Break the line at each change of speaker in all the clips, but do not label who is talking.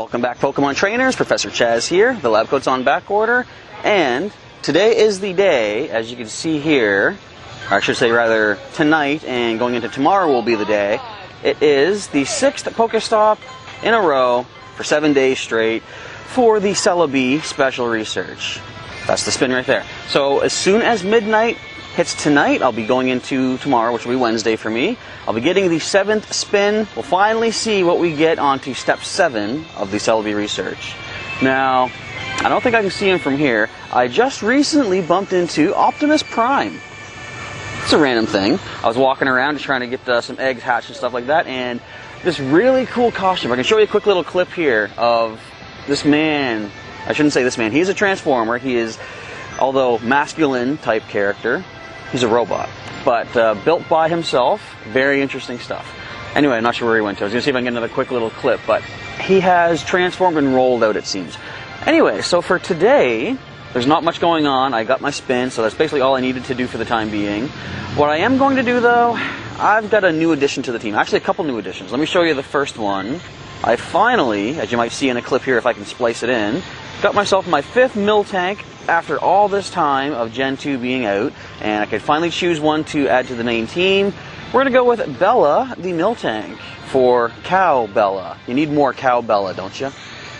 Welcome back, Pokemon Trainers. Professor Chaz here. The lab coat's on back order, and today is the day, as you can see here, or I should say rather tonight and going into tomorrow will be the day. It is the 6th Pokestop in a row for 7 days straight for the Celebi special research. That's the spin right there. So as soon as midnight hits tonight, I'll be going into tomorrow, which will be Wednesday for me. I'll be getting the 7th spin. We'll finally see what we get onto step 7 of the Celebi research. Now, I don't think I can see him from here. I just recently bumped into Optimus Prime. It's a random thing. I was walking around just trying to get some eggs hatched and stuff like that, and this really cool costume. I can show you a quick little clip here of this man. I shouldn't say this man. He's a Transformer. He is, although masculine type character, he's a robot, but built by himself. Very interesting stuff. Anyway, I'm not sure where he went to. I was going to see if I can get another quick little clip, but he has transformed and rolled out, it seems. Anyway, so for today, there's not much going on. I got my spin, so that's basically all I needed to do for the time being. What I am going to do, though, I've got a new addition to the team. Actually, a couple new additions. Let me show you the first one. I finally, as you might see in a clip here if I can splice it in, got myself my 5th Miltank after all this time of Gen 2 being out, and I could finally choose one to add to the main team. We're going to go with Bella, the Miltank, for Cow Bella. You need more Cow Bella, don't you?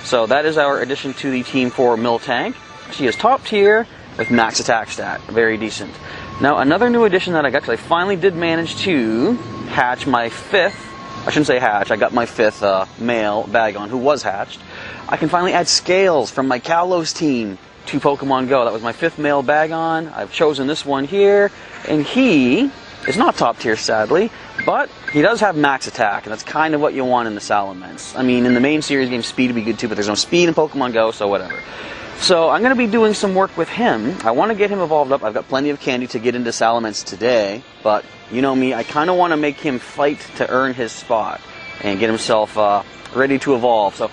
So that is our addition to the team for Miltank. She is top tier with max attack stat. Very decent. Now, another new addition that I got, because I finally did manage to hatch my 5th, I shouldn't say hatch, I got my 5th male Bagon, who was hatched. I can finally add Scales from my Kalos team to Pokemon GO. That was my 5th male Bagon. I've chosen this one here, and he is not top tier, sadly, but he does have max attack, and that's kind of what you want in the Salamence. I mean, in the main series game, speed would be good too, but there's no speed in Pokemon GO, so whatever. So I'm going to be doing some work with him. I want to get him evolved up. I've got plenty of candy to get into Salamence today, but you know me, I kind of want to make him fight to earn his spot and get himself ready to evolve. So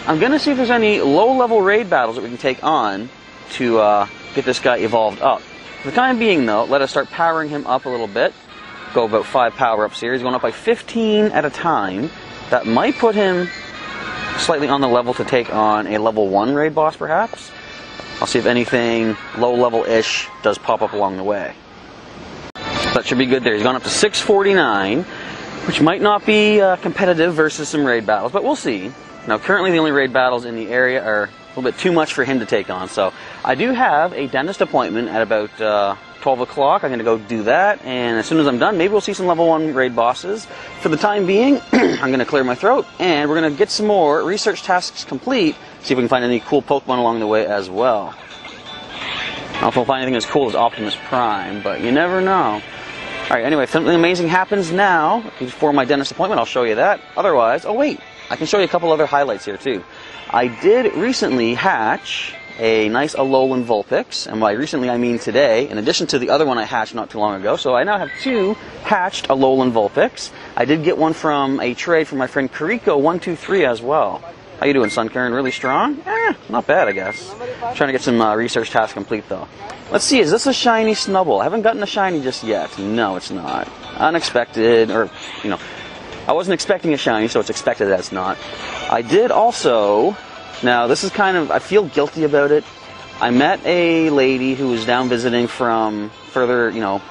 I'm going to see if there's any low-level raid battles that we can take on to get this guy evolved up. For the time being, though, let us start powering him up a little bit. Go about 5 power-ups here. He's going up by 15 at a time. That might put him slightly on the level to take on a level 1 raid boss, perhaps. I'll see if anything low-level-ish does pop up along the way. That should be good there. He's gone up to 649, which might not be competitive versus some raid battles, but we'll see. Now, currently the only raid battles in the area are a little bit too much for him to take on, so I do have a dentist appointment at about 12 o'clock. I'm going to go do that, and as soon as I'm done, maybe we'll see some level 1 raid bosses. For the time being, I'm going to clear my throat, and we're going to get some more research tasks complete, see if we can find any cool Pokemon along the way as well. I don't know if we'll find anything as cool as Optimus Prime, but you never know. Alright, anyway, if something amazing happens now, before my dentist appointment, I'll show you that. Otherwise, oh wait, I can show you a couple other highlights here too. I did recently hatch a nice Alolan Vulpix, and by recently I mean today, in addition to the other one I hatched not too long ago, so I now have 2 hatched Alolan Vulpix. I did get one from a trade from my friend Kariko123 as well. How you doing, Sunkern? Really strong? Not bad, I guess. Trying to get some research tasks complete, though. Let's see, is this a shiny Snubbull? I haven't gotten a shiny just yet. No, it's not. Unexpected, or, you know, I wasn't expecting a shiny, so it's expected that it's not. I did also, now this is kind of, I feel guilty about it. I met a lady who was down visiting from further, you know,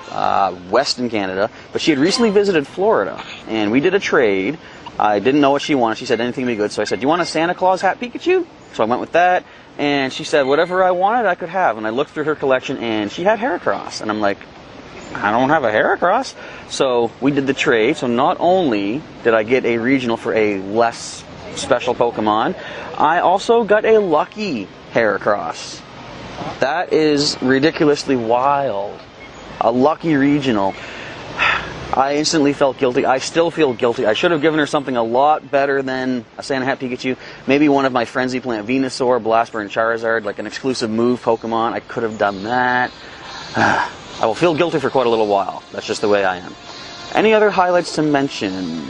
west in Canada, but she had recently visited Florida, and we did a trade. I didn't know what she wanted. She said anything would be good, so I said, do you want a Santa Claus hat Pikachu? So I went with that, and she said whatever I wanted I could have, and I looked through her collection, and she had Heracross, and I'm like, I don't have a Heracross. So we did the trade, so not only did I get a regional for a less special Pokemon, I also got a lucky Heracross. That is ridiculously wild. A lucky regional. I instantly felt guilty. I still feel guilty. I should have given her something a lot better than a Santa Hat Pikachu. Maybe one of my Frenzy Plant Venusaur, Blastburn, and Charizard, like an exclusive move Pokemon. I could have done that. I will feel guilty for quite a little while. That's just the way I am. Any other highlights to mention?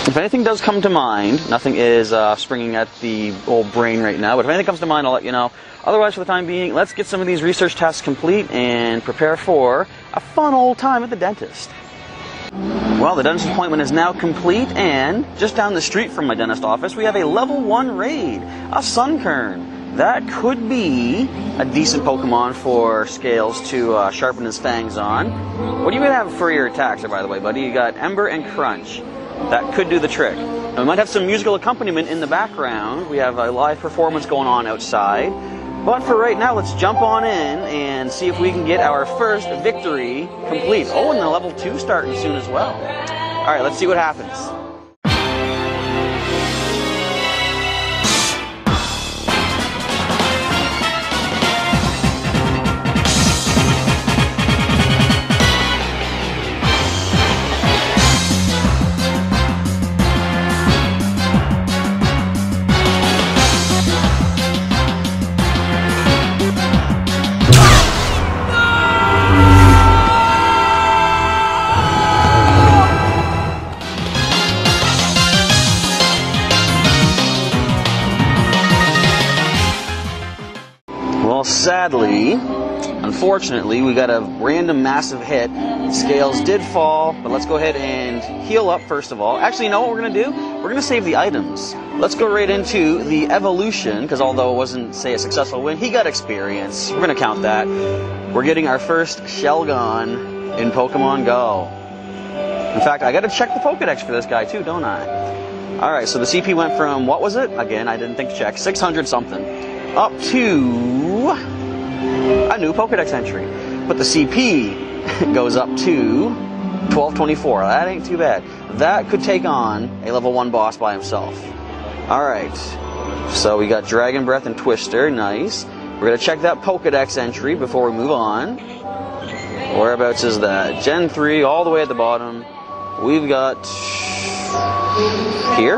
If anything does come to mind, nothing is springing at the old brain right now, but if anything comes to mind, I'll let you know. Otherwise, for the time being, let's get some of these research tasks complete and prepare for a fun old time at the dentist. Well, the dentist appointment is now complete, and just down the street from my dentist office, we have a level 1 raid, a Sunkern. That could be a decent Pokemon for Scales to sharpen his fangs on. What do you have for your attacks there, by the way, buddy? You got Ember and Crunch. That could do the trick. Now, we might have some musical accompaniment in the background. We have a live performance going on outside. But for right now, let's jump on in and see if we can get our first victory complete. Oh, and the level 2 starting soon as well. All right, let's see what happens. Well, sadly, unfortunately, we got a random massive hit. Scales did fall, but let's go ahead and heal up first of all. Actually, you know what we're going to do? We're going to save the items. Let's go right into the evolution, because although it wasn't, say, a successful win, he got experience. We're going to count that. We're getting our first Shelgon in Pokemon GO. In fact, I got to check the Pokedex for this guy too, don't I? Alright, so the CP went from, what was it? Again, I didn't think to check. 600 something. Up to a new Pokedex entry. But the CP goes up to 1224. That ain't too bad. That could take on a level 1 boss by himself. Alright. So we got Dragon Breath and Twister. Nice. We're going to check that Pokedex entry before we move on. Whereabouts is that? Gen 3 all the way at the bottom. We've got... here?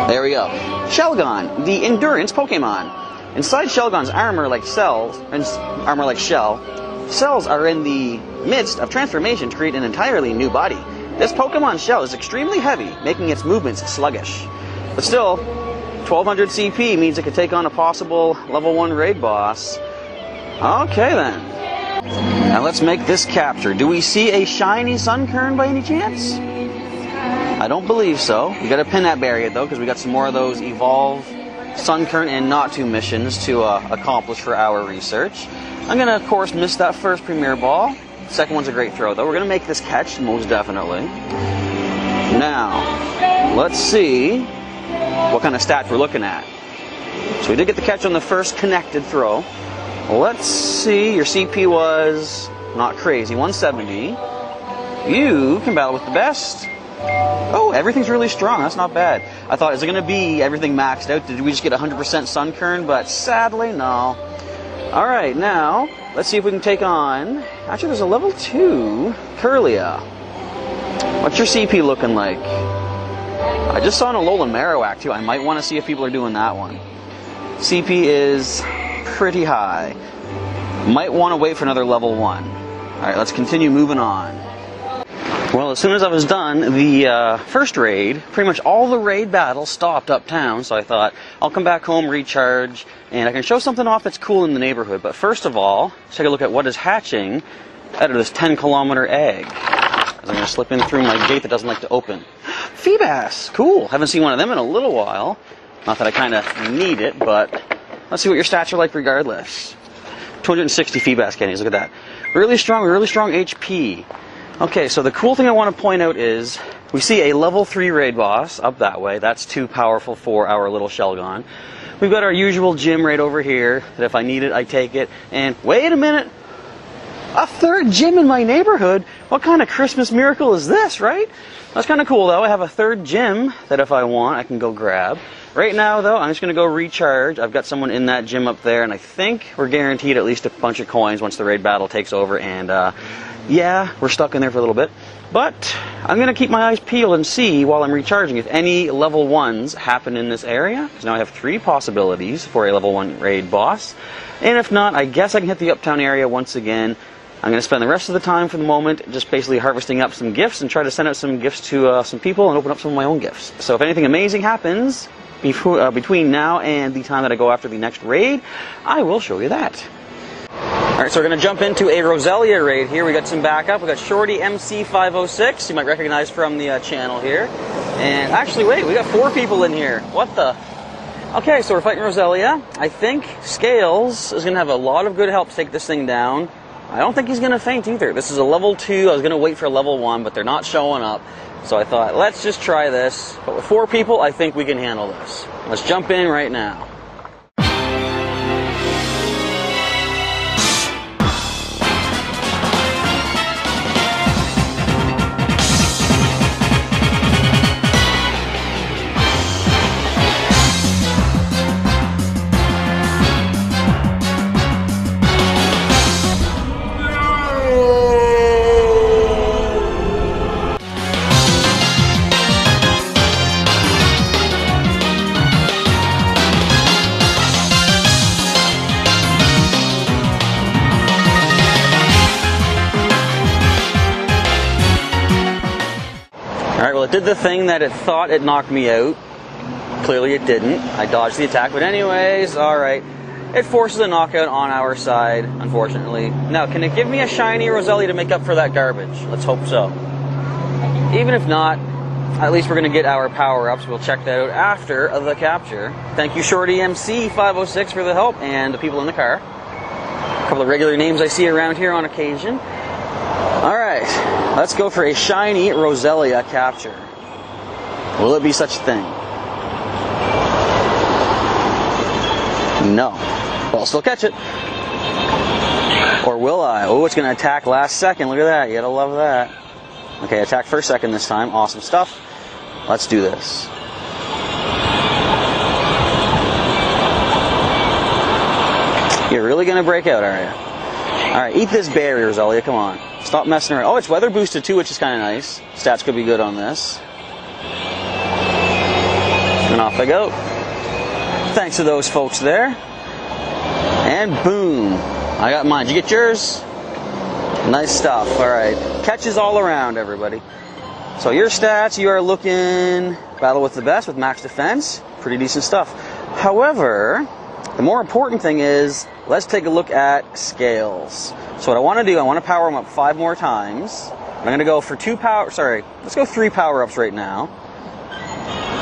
There we go. Shelgon, the Endurance Pokemon. Inside Shelgon's armor-like shell, cells are in the midst of transformation to create an entirely new body. This Pokemon shell is extremely heavy, making its movements sluggish. But still, 1200 CP means it could take on a possible level 1 raid boss. Okay then. Now let's make this capture. Do we see a shiny Sunkern by any chance? I don't believe so. We gotta pin that barrier though, because we got some more of those Evolve, Sunkern, and Not To missions to accomplish for our research. I'm gonna, of course, miss that first Premier Ball. Second one's a great throw though. We're gonna make this catch, most definitely. Now, let's see what kind of stats we're looking at. So we did get the catch on the first connected throw. Let's see, your CP was not crazy, 170. You can battle with the best. Oh, everything's really strong. That's not bad. I thought, is it going to be everything maxed out? Did we just get 100% Sunkern? But sadly, no. Alright, now, let's see if we can take on... Actually, there's a level 2 Curlia. What's your CP looking like? I just saw an Alolan Marowak, too. I might want to see if people are doing that one. CP is pretty high. Might want to wait for another level 1. Alright, let's continue moving on. Well, as soon as I was done the first raid, pretty much all the raid battles stopped uptown, so I thought, I'll come back home, recharge, and I can show something off that's cool in the neighborhood. But first of all, let's take a look at what is hatching out of this 10-kilometer egg. As I'm going to slip in through my gate that doesn't like to open. Feebas! Cool! Haven't seen one of them in a little while. Not that I kind of need it, but let's see what your stats are like regardless. 260 Feebas candies, look at that. Really strong HP. Okay, so the cool thing I want to point out is we see a level 3 raid boss up that way. That's too powerful for our little Shelgon. We've got our usual gym right over here that if I need it, I take it. And wait a minute! A third gym in my neighborhood? What kind of Christmas miracle is this, right? That's kind of cool though. I have a third gym that if I want, I can go grab. Right now though, I'm just going to go recharge. I've got someone in that gym up there, and I think we're guaranteed at least a bunch of coins once the raid battle takes over, and yeah, we're stuck in there for a little bit. But I'm going to keep my eyes peeled and see while I'm recharging if any level 1s happen in this area. Because now I have 3 possibilities for a level 1 raid boss. And if not, I guess I can hit the uptown area once again. I'm going to spend the rest of the time for the moment just basically harvesting up some gifts and try to send out some gifts to some people and open up some of my own gifts. So if anything amazing happens between now and the time that I go after the next raid, I will show you that. Alright, so we're going to jump into a Roselia raid here. We got some backup. We got Shorty MC506, you might recognize from the channel here. And actually, wait, we got 4 people in here. What the? Okay, so we're fighting Roselia. I think Scales is going to have a lot of good help to take this thing down. I don't think he's going to faint either. This is a level 2. I was going to wait for a level 1, but they're not showing up. So I thought, let's just try this. But with 4 people, I think we can handle this. Let's jump in right now. Alright, well it did the thing that it thought it knocked me out. Clearly it didn't. I dodged the attack, but anyways, alright. It forces a knockout on our side, unfortunately. Now, can it give me a shiny Roselia to make up for that garbage? Let's hope so. Even if not, at least we're going to get our power-ups. We'll check that out after the capture. Thank you, Shorty MC506, for the help, and the people in the car. A couple of regular names I see around here on occasion. Alright, let's go for a shiny Roselia capture. Will it be such a thing? No. But I'll still catch it. Or will I? Oh, it's going to attack last second. Look at that. You gotta love that. Okay, attack first second this time. Awesome stuff. Let's do this. You're really going to break out, are you? Alright, eat this berry, Roselia. Come on. Stop messing around. Oh, it's weather boosted too, which is kind of nice. Stats could be good on this. And off I go. Thanks to those folks there. And boom. I got mine. Did you get yours? Nice stuff. Alright. Catches all around, everybody. So your stats, you are looking battle with the best with max defense. Pretty decent stuff. However, the more important thing is, let's take a look at Scales. So what I want to do, I want to power him up 5 more times. I'm going to go for 3 power-ups right now.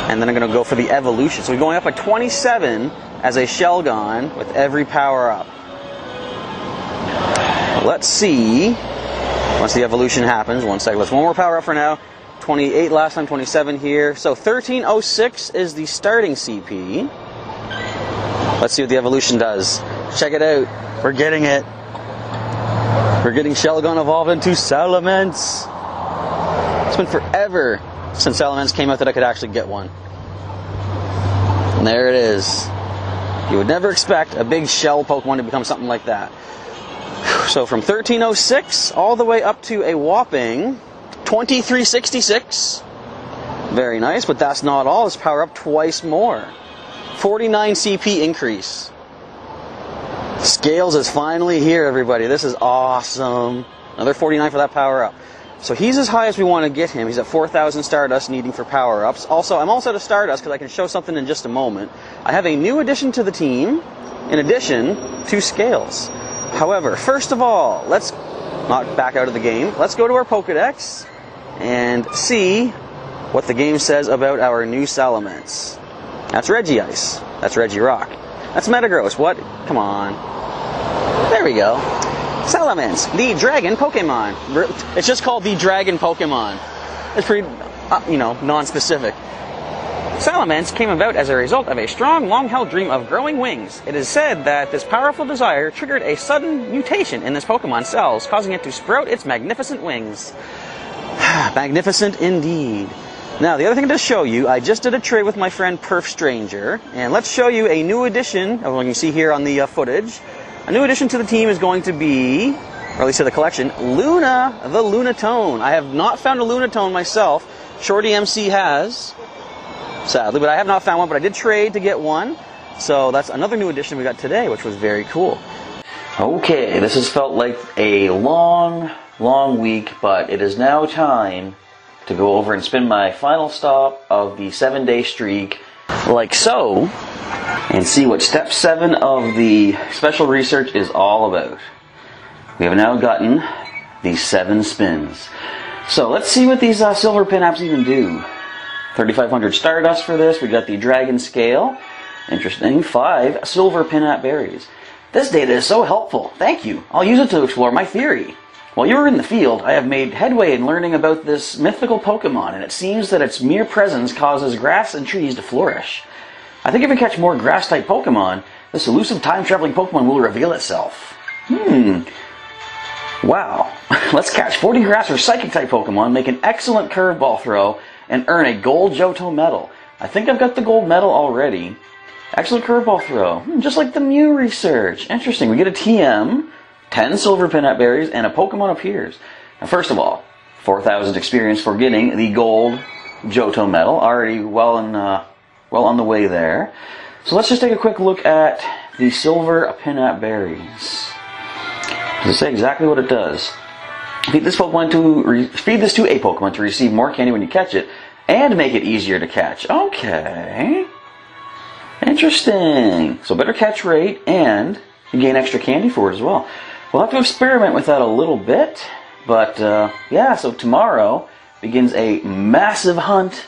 And then I'm going to go for the evolution. So we're going up by 27 as a Shelgon with every power-up. Let's see, once the evolution happens, 1 second. Let's 1 more power-up for now. 28 last time, 27 here. So 1306 is the starting CP. Let's see what the evolution does. Check it out. We're getting it. We're getting Shelgon evolved into Salamence. It's been forever since Salamence came out that I could actually get one. And there it is. You would never expect a big shell Pokemon to become something like that. So from 1306 all the way up to a whopping 2366. Very nice, but that's not all. Let's power up twice more. 49 CP increase. Scales is finally here, everybody. This is awesome. Another 49 for that power up. So he's as high as we want to get him. He's at 4,000 Stardust needing for power ups. Also, I'm also out of Stardust because I can show something in just a moment. I have a new addition to the team in addition to Scales. However, first of all, let's not back out of the game. Let's go to our Pokedex and see what the game says about our new Salamence. That's Regice. That's Regirock. That's Metagross. What? Come on. There we go. Salamence, the dragon Pokemon. It's just called the dragon Pokemon. It's pretty, non-specific. Salamence came about as a result of a strong, long-held dream of growing wings. It is said that this powerful desire triggered a sudden mutation in this Pokemon's cells, causing it to sprout its magnificent wings. Magnificent indeed. Now, the other thing to show you, I just did a trade with my friend Perf Stranger, and let's show you a new addition, of what you can see here on the footage. A new addition to the team is going to be, or at least to the collection, Luna, the Lunatone. I have not found a Lunatone myself. Shorty MC has, sadly, but I have not found one, but I did trade to get one. So that's another new addition we got today, which was very cool. Okay, this has felt like a long week, but it is now time to go over and spin my final stop of the 7-day streak, like so, and see what step 7 of the special research is all about. We have now gotten these 7 spins. So let's see what these silver pin-apps even do. 3,500 Stardust for this. We got the Dragon Scale. Interesting. 5 silver pin-app berries. This data is so helpful. Thank you. I'll use it to explore my theory. While you were in the field, I have made headway in learning about this mythical Pokemon, and it seems that its mere presence causes grass and trees to flourish. I think if we catch more grass-type Pokemon, this elusive time-traveling Pokemon will reveal itself. Wow. Let's catch 40 grass or Psychic-type Pokemon, make an excellent curveball throw, and earn a gold Johto medal. I think I've got the gold medal already. Excellent curveball throw. Just like the Mew research. Interesting. We get a TM, 10 silver pin-up berries, and a Pokemon appears. Now, first of all, 4,000 experience for getting the gold Johto medal. Already well on the way there. So let's just take a quick look at the silver pin-up berries. Does it say exactly what it does? Feed this to a Pokemon to receive more candy when you catch it, and make it easier to catch. Okay. Interesting. So better catch rate, and you gain extra candy for it as well. We'll have to experiment with that a little bit, but yeah, so tomorrow begins a massive hunt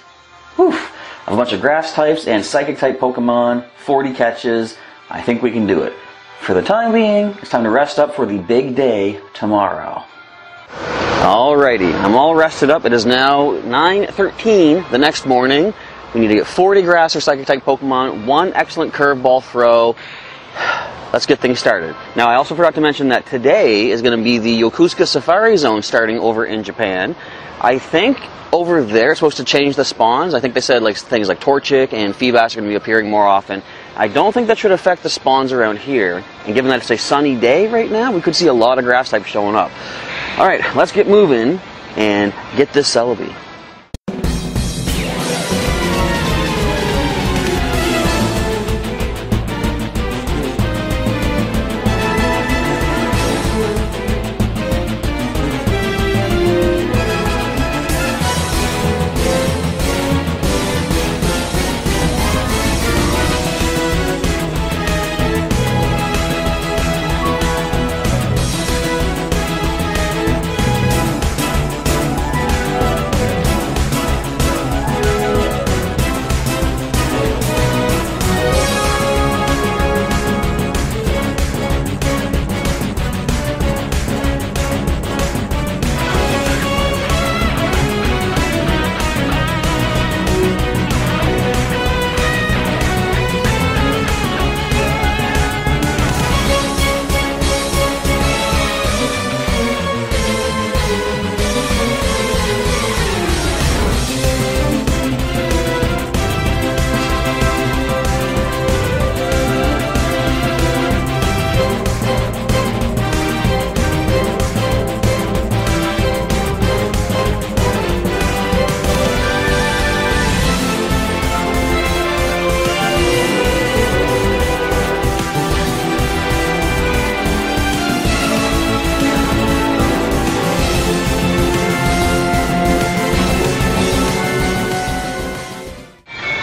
of a bunch of grass types and psychic type Pokemon, 40 catches. I think we can do it. For the time being, it's time to rest up for the big day tomorrow. Alrighty, I'm all rested up. It is now 9:13 the next morning. We need to get 40 grass or psychic type Pokemon, 1 excellent curveball throw. Let's get things started. Now, I also forgot to mention that today is going to be the Yokosuka Safari Zone starting over in Japan. I think over there it's supposed to change the spawns. I think they said things like Torchic and Feebas are going to be appearing more often. I don't think that should affect the spawns around here. And given that it's a sunny day right now, we could see a lot of grass types showing up. Alright, let's get moving and get this Celebi.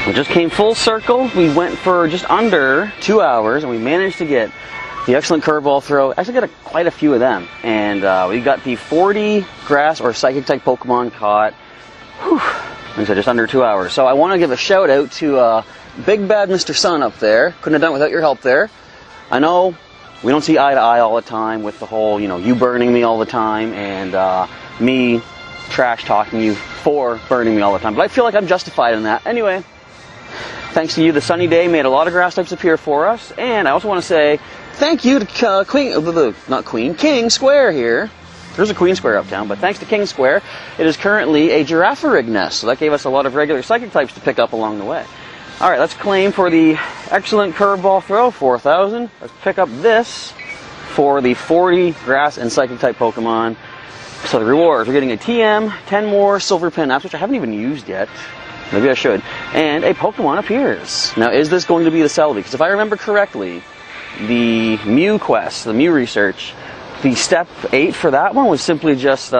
We just came full circle. We went for just under 2 hours, and we managed to get the excellent curveball throw. Actually got quite a few of them. And we got the 40 grass or psychic type Pokemon caught. Like I said, just under 2 hours. So I want to give a shout out to Big Bad Mr. Sun up there. Couldn't have done it without your help there. I know we don't see eye to eye all the time with the whole, you burning me all the time and me trash talking you for burning me all the time. But I feel like I'm justified in that. Anyway, thanks to you, the sunny day made a lot of grass types appear for us. And I also want to say thank you to King Square here. There's a Queen Square uptown, but thanks to King Square, it is currently a Girafarig nest. So that gave us a lot of regular psychic types to pick up along the way. All right, let's claim for the excellent curveball throw, 4,000. Let's pick up this for the 40 grass and psychic type Pokemon. So the rewards, we're getting a TM, 10 more silver pin apps, which I haven't even used yet. Maybe I should. And a Pokemon appears. Now, is this going to be the Celebi? Because if I remember correctly, the Mew quest, the Mew research, the step 8 for that one was simply just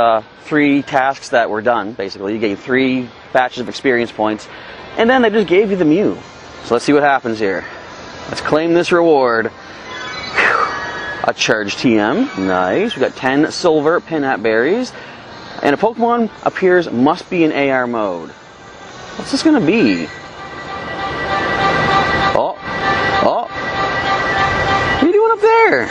3 tasks that were done, basically. You gained 3 batches of experience points, and then they just gave you the Mew. So let's see what happens here. Let's claim this reward. Whew. A charged TM, nice. We got 10 silver Pinat berries. And a Pokemon appears must be in AR mode. What's this gonna be? Oh. What are you doing up there?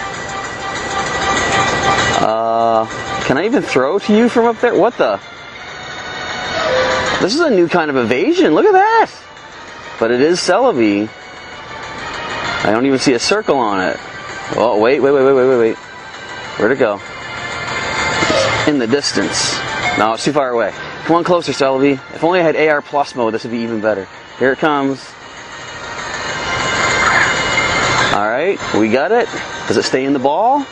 Can I even throw to you from up there? What the? This is a new kind of evasion. Look at that. But it is Celebi. I don't even see a circle on it. Oh, wait. Where'd it go? It's in the distance. No, it's too far away. Come on closer, Celebi. If only I had AR Plus mode, this would be even better. Here it comes. Alright, we got it. Does it stay in the ball?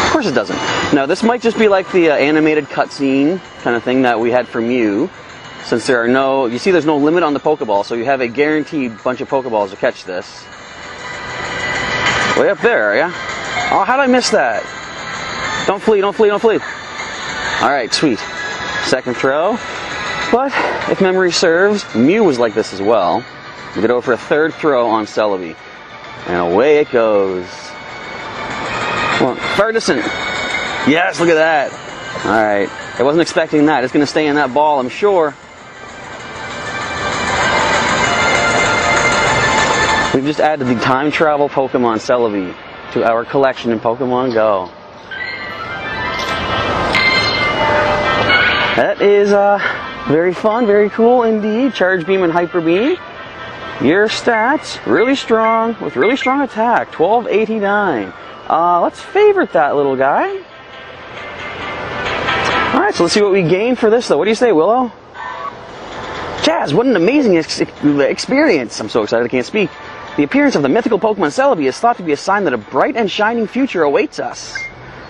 Of course it doesn't. Now, this might just be like the animated cutscene kind of thing that we had for Mew. Since there are no, you see there's no limit on the Pokeball, so you have a guaranteed bunch of Pokeballs to catch this. Way up there, are ya? Oh, how did I miss that? Don't flee. Alright, sweet. Second throw. But, if memory serves, Mew was like this as well. We get over for a third throw on Celebi. And away it goes. Come on, Ferguson. Yes, look at that. Alright. I wasn't expecting that. It's going to stay in that ball, I'm sure. We've just added the time travel Pokemon Celebi to our collection in Pokemon GO. That is very fun, very cool indeed. Charge Beam and Hyper Beam. Your stats, really strong, with really strong attack, 1289. Let's favorite that little guy. Alright, so let's see what we gain for this though. What do you say, Willow? Chaz, what an amazing experience. I'm so excited I can't speak. The appearance of the mythical Pokemon Celebi is thought to be a sign that a bright and shining future awaits us.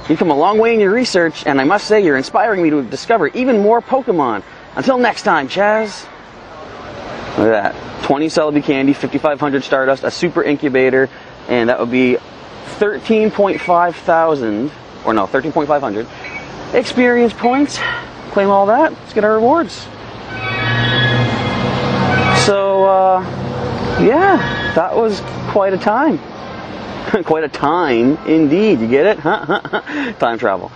You've come a long way in your research, and I must say you're inspiring me to discover even more Pokemon. Until next time, Chaz. Look at that. 20 Celebi candy, 5,500 Stardust, a super incubator, and that would be 13,500 experience points. Claim all that. Let's get our rewards. So, yeah, that was quite a time. Quite a time, indeed. You get it? Time travel.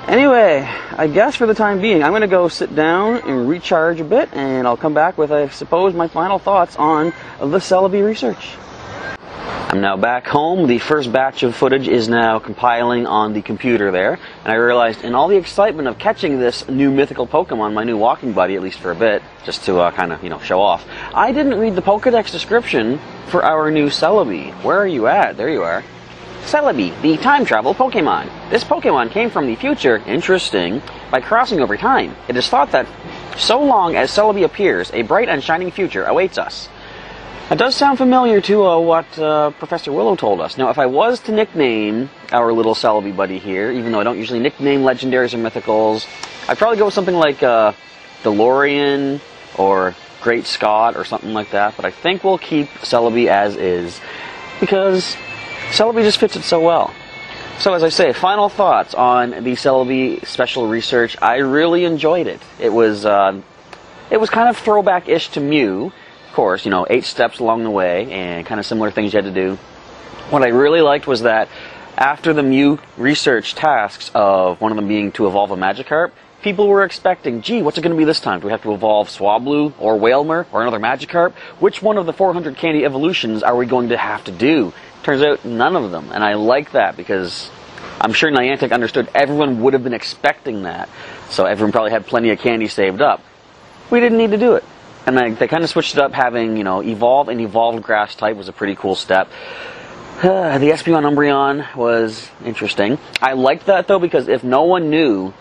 Anyway, I guess for the time being, I'm going to go sit down and recharge a bit, and I'll come back with, I suppose, my final thoughts on the Celebi research. I'm now back home. The first batch of footage is now compiling on the computer there, and I realized in all the excitement of catching this new mythical Pokemon, my new walking buddy, at least for a bit, just to kind of, show off, I didn't read the Pokedex description for our new Celebi. Where are you at? There you are. Celebi, the time travel Pokemon. This Pokemon came from the future, interesting, by crossing over time. It is thought that so long as Celebi appears, a bright and shining future awaits us. That does sound familiar to what Professor Willow told us. Now, if I was to nickname our little Celebi buddy here, even though I don't usually nickname legendaries or mythicals, I'd probably go with something like DeLorean or Great Scott or something like that. But I think we'll keep Celebi as is, because Celebi just fits it so well. So as I say, final thoughts on the Celebi special research. I really enjoyed it. It was kind of throwback-ish to Mew. Of course, 8 steps along the way and kind of similar things you had to do. What I really liked was that after the Mew research tasks, of one of them being to evolve a Magikarp, people were expecting, gee, what's it going to be this time? Do we have to evolve Swablu or Wailmer or another Magikarp? Which one of the 400 candy evolutions are we going to have to do? Turns out none of them, and I like that because I'm sure Niantic understood everyone would have been expecting that, so everyone probably had plenty of candy saved up. We didn't need to do it. And they kind of switched it up, having, Evolve and Evolved Grass type was a pretty cool step. The Espeon Umbreon was interesting. I liked that, though, because if no one knew,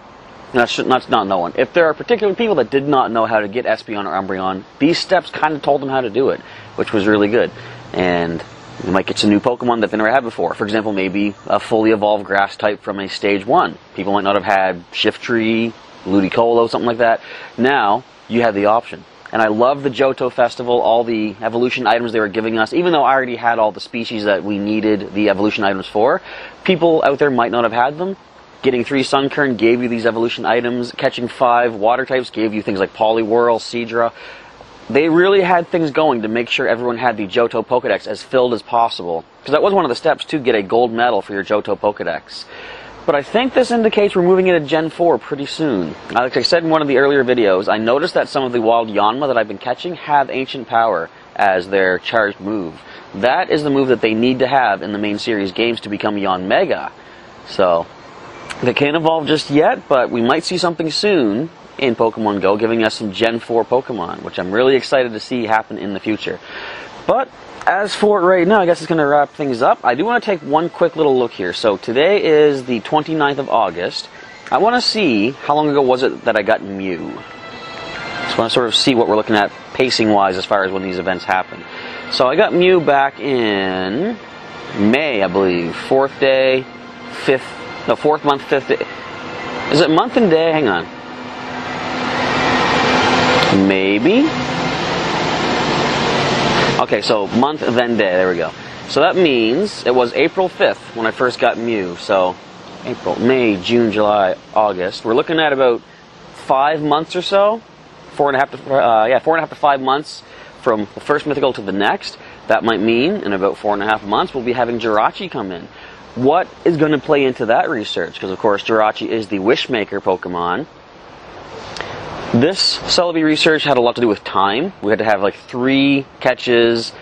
not no one, if there are particular people that did not know how to get Espeon or Umbreon, these steps kind of told them how to do it, which was really good. And you might get some new Pokemon that they never had before. For example, maybe a fully evolved Grass type from a Stage 1. People might not have had Shiftry, Ludicolo, something like that. Now, you have the option. And I love the Johto Festival, all the evolution items they were giving us. Even though I already had all the species that we needed the evolution items for, people out there might not have had them. Getting 3 Sunkern gave you these evolution items. Catching 5 water types gave you things like Poliwhirl, Seadra. they really had things going to make sure everyone had the Johto Pokedex as filled as possible, because that was one of the steps to get a gold medal for your Johto Pokedex. But I think this indicates we're moving into Gen 4 pretty soon. Like I said in one of the earlier videos, I noticed that some of the wild Yanma that I've been catching have Ancient Power as their charged move. That is the move that they need to have in the main series games to become Yanmega. So, they can't evolve just yet, but we might see something soon in Pokemon Go, giving us some Gen 4 Pokemon, which I'm really excited to see happen in the future. But as for right now, I guess it's going to wrap things up. I do want to take one quick little look here. So today is the 29th of August. I want to see how long ago was it that I got Mew. Just want to sort of see what we're looking at pacing-wise as far as when these events happen. So I got Mew back in May, I believe. 4th day, 5th, no, 4th month, 5th day. Is it month and day? Hang on. Maybe? Okay, so month, then day, there we go. So that means it was April 5th when I first got Mew. So April, May, June, July, August. We're looking at about 5 months or so. 4.5 to 5 months from the first mythical to the next. That might mean in about 4.5 months we'll be having Jirachi come in. What is going to play into that research? Because of course Jirachi is the Wishmaker Pokemon. This Celebi research had a lot to do with time. We had to have like 3 catches,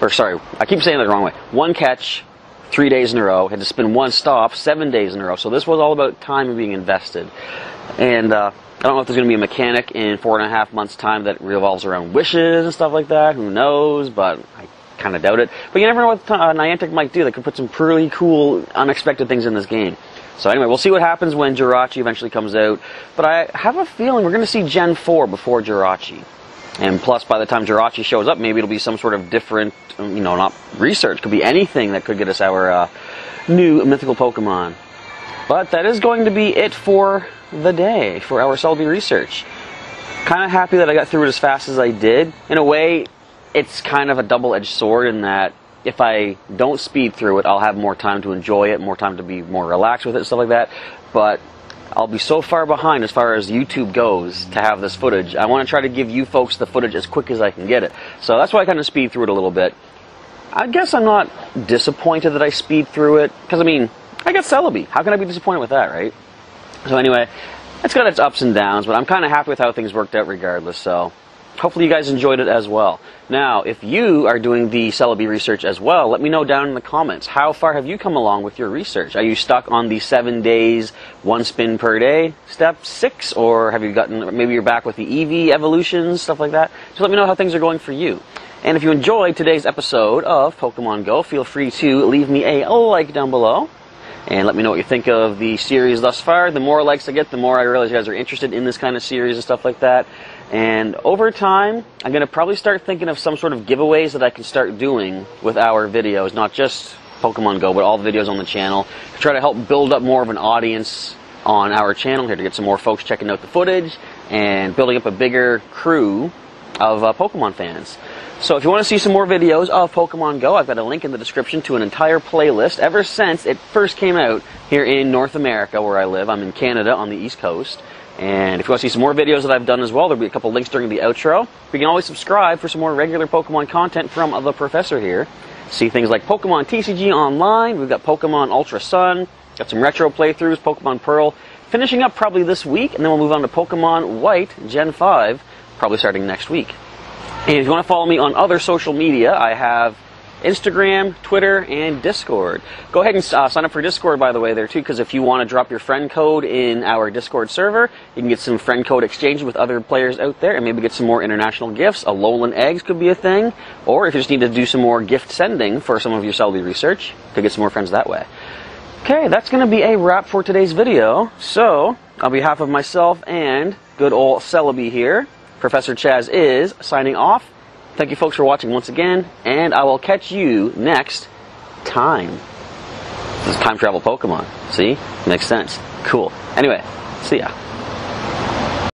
or sorry, I keep saying that the wrong way. 1 catch, 3 days in a row. Had to spin 1 stop, 7 days in a row. So this was all about time being invested. And I don't know if there's going to be a mechanic in 4.5 months' time that revolves around wishes and stuff like that. Who knows? But I kind of doubt it. But you never know what Niantic might do. They could put some pretty cool, unexpected things in this game. So anyway, we'll see what happens when Jirachi eventually comes out. But I have a feeling we're going to see Gen 4 before Jirachi. And plus, by the time Jirachi shows up, maybe it'll be some sort of different, not research. Could be anything that could get us our new mythical Pokemon. But that is going to be it for the day, for our Celebi research. Kind of happy that I got through it as fast as I did. In a way, it's kind of a double-edged sword in that if I don't speed through it, I'll have more time to enjoy it, more time to be more relaxed with it, stuff like that. But I'll be so far behind as far as YouTube goes to have this footage. I want to try to give you folks the footage as quick as I can get it. So that's why I kind of speed through it a little bit. I guess I'm not disappointed that I speed through it, because I got Celebi. How can I be disappointed with that, right? So anyway, it's got its ups and downs, but I'm kind of happy with how things worked out regardless, so hopefully you guys enjoyed it as well. Now, if you are doing the Celebi research as well, let me know down in the comments. How far have you come along with your research? Are you stuck on the 7 days, 1 spin per day, step 6? Or have you gotten, maybe you're back with the EV evolutions, stuff like that? So let me know how things are going for you. And if you enjoyed today's episode of Pokemon Go, feel free to leave me a like down below. And let me know what you think of the series thus far. The more likes I get, the more I realize you guys are interested in this kind of series and stuff like that. And over time, I'm going to probably start thinking of some sort of giveaways that I can start doing with our videos. Not just Pokemon Go, but all the videos on the channel. To try to help build up more of an audience on our channel here, to get some more folks checking out the footage and building up a bigger crew of Pokemon fans. So if you want to see some more videos of Pokemon Go, I've got a link in the description to an entire playlist ever since it first came out here in North America where I live. I'm in Canada on the East Coast. And if you want to see some more videos that I've done as well, there'll be a couple links during the outro. You can always subscribe for some more regular Pokemon content from the Professor here. See things like Pokemon TCG Online, we've got Pokemon Ultra Sun, got some retro playthroughs, Pokemon Pearl, finishing up probably this week, and then we'll move on to Pokemon White Gen 5, probably starting next week. And if you want to follow me on other social media, I have Instagram, Twitter, and Discord. Go ahead and sign up for Discord, by the way, there too, because if you want to drop your friend code in our Discord server, you can get some friend code exchange with other players out there and maybe get some more international gifts. Alolan eggs could be a thing. Or if you just need to do some more gift sending for some of your Celebi research, you could get some more friends that way. Okay, that's going to be a wrap for today's video. So, on behalf of myself and good old Celebi here, Professor Chaz is signing off. Thank you folks for watching once again, and I will catch you next time. This is time travel Pokemon. See? Makes sense. Cool. Anyway, see ya.